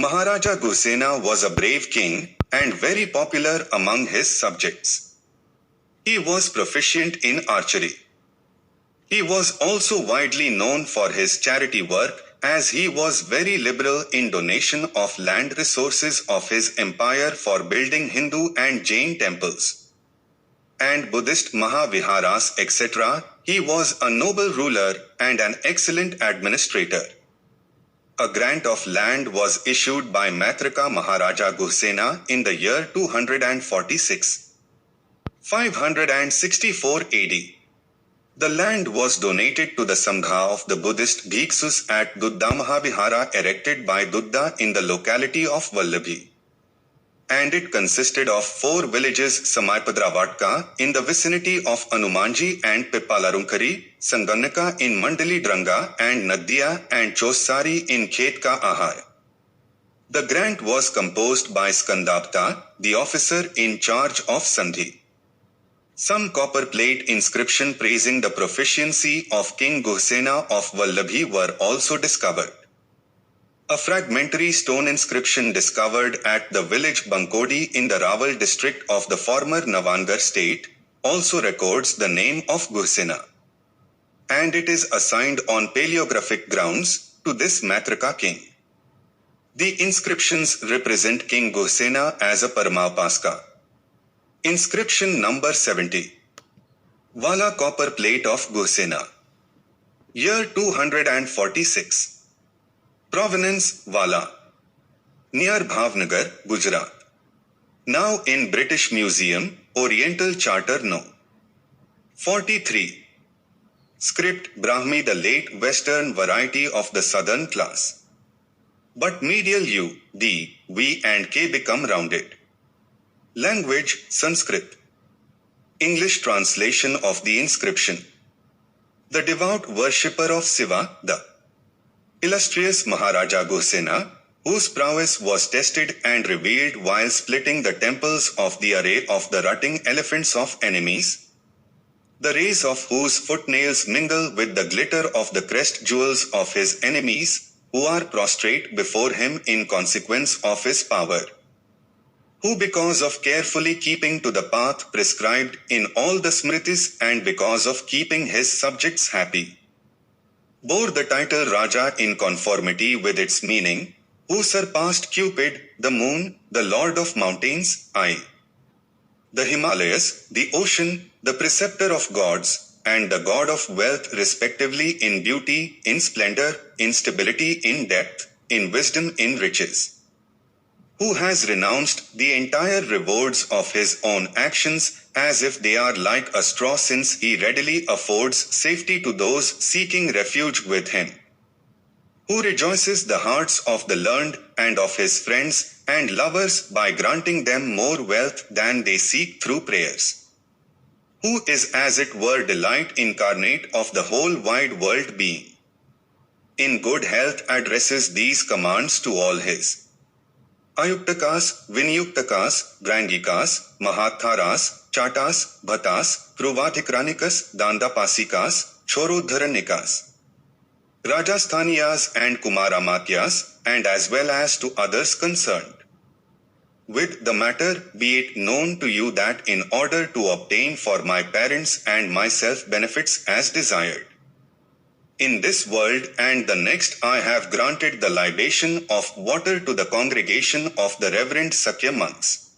Maharaja Gusena was a brave king and very popular among his subjects. He was proficient in archery. He was also widely known for his charity work, as he was very liberal in donation of land resources of his empire for building Hindu and Jain temples and Buddhist Mahaviharas, etc. He was a noble ruler and an excellent administrator. A grant of land was issued by Matrika Maharaja Gusena in the year 246. 564 AD. The land was donated to the Sangha of the Buddhist Bhiksus at Dudda Mahavihara erected by Dudda in the locality of Valabhi. And it consisted of 4 villages: Samaipadravatka in the vicinity of Anumanji and Pippalarunkari, Sanganaka in Mandali Dranga and Nadia, and Chossari in Khetka Ahar. The grant was composed by Skandapta, the officer in charge of Sandhi. Some copper plate inscription praising the proficiency of King Gusena of Vallabhi were also discovered. A fragmentary stone inscription discovered at the village Bankodi in the Rawal district of the former Navangar state also records the name of Gusena. And it is assigned on paleographic grounds to this Matrika king. The inscriptions represent King Gusena as a Paramapaska. Inscription number 70. Wala copper plate of Gusena. Year 246. Provenance, Wala. Near Bhavnagar, Gujrat. Now in British Museum, Oriental Charter No. 43. Script, Brahmi, the late western variety of the southern class. But medial U, D, V and K become rounded. Language, Sanskrit. English translation of the inscription. The devout worshipper of Siva, the Illustrious Maharaja Gusena, whose prowess was tested and revealed while splitting the temples of the array of the rutting elephants of enemies, the rays of whose footnails mingle with the glitter of the crest jewels of his enemies, who are prostrate before him in consequence of his power, who because of carefully keeping to the path prescribed in all the smritis and because of keeping his subjects happy, bore the title Raja in conformity with its meaning, who surpassed Cupid, the moon, the lord of mountains, the Himalayas, the ocean, the preceptor of gods, and the god of wealth respectively in beauty, in splendor, in stability, in depth, in wisdom, in riches, who has renounced the entire rewards of his own actions as if they are like a straw, since he readily affords safety to those seeking refuge with him, who rejoices the hearts of the learned and of his friends and lovers by granting them more wealth than they seek through prayers, who is as it were delight incarnate of the whole wide world being, in good health addresses these commands to all his Ayuktakas, Vinyuktakas, Brangikas, Mahatharas, Chatas, Bhatas, Pruvadhikranikas, Dandapasikas, Chorodharanikas, Rajasthaniyas and Kumaramatyas, and as well as to others concerned with the matter, be it known to you that in order to obtain for my parents and myself benefits as desired in this world and the next, I have granted the libation of water to the congregation of the Reverend Sakya monks,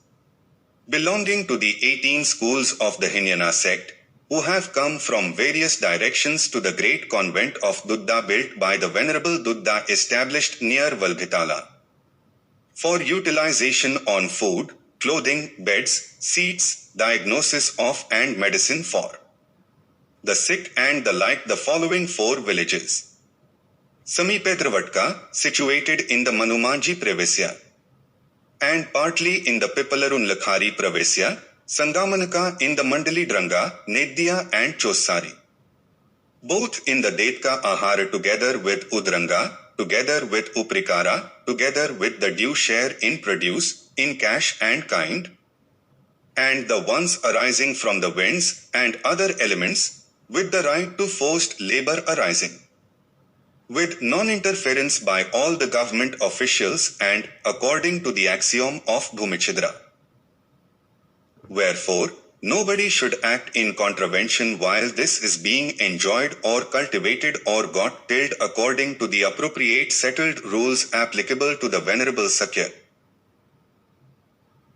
belonging to the 18 schools of the Hinayana sect, who have come from various directions to the great convent of Dudda built by the Venerable Dudda established near Valbhitala, for utilization on food, clothing, beds, seats, diagnosis of and medicine for the sick and the like, the following 4 villages. Samipedravatka, situated in the Manumanji Pravesya, and partly in the Pippalarunlakhari Pravesya, Sangamanaka in the Mandali Dranga, Nedya and Chossari, both in the Detka Ahara together with Udranga, together with Uprikara, together with the due share in produce, in cash and kind, and the ones arising from the winds and other elements, with the right to forced labor arising, with non-interference by all the government officials and according to the axiom of Bhumichhidra. Wherefore, nobody should act in contravention while this is being enjoyed or cultivated or got tilled according to the appropriate settled rules applicable to the Venerable Sakya.